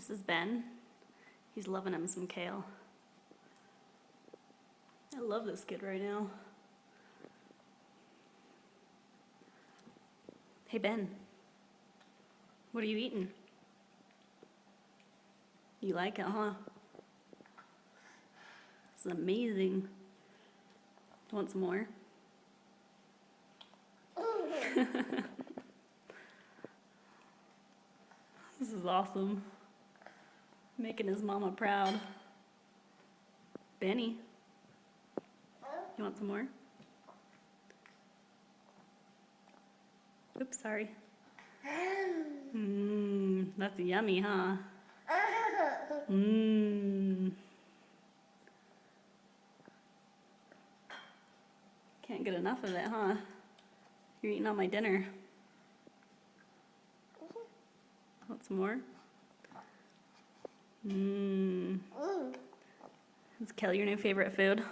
This is Ben. He's loving him some kale. I love this kid right now. Hey Ben, what are you eating? You like it, huh? This is amazing. Want some more? This is awesome. Making his mama proud. Benny, you want some more? Oops, sorry. That's yummy, huh? Can't get enough of it, huh? You're eating all my dinner. Want some more? Is kale your new favorite food?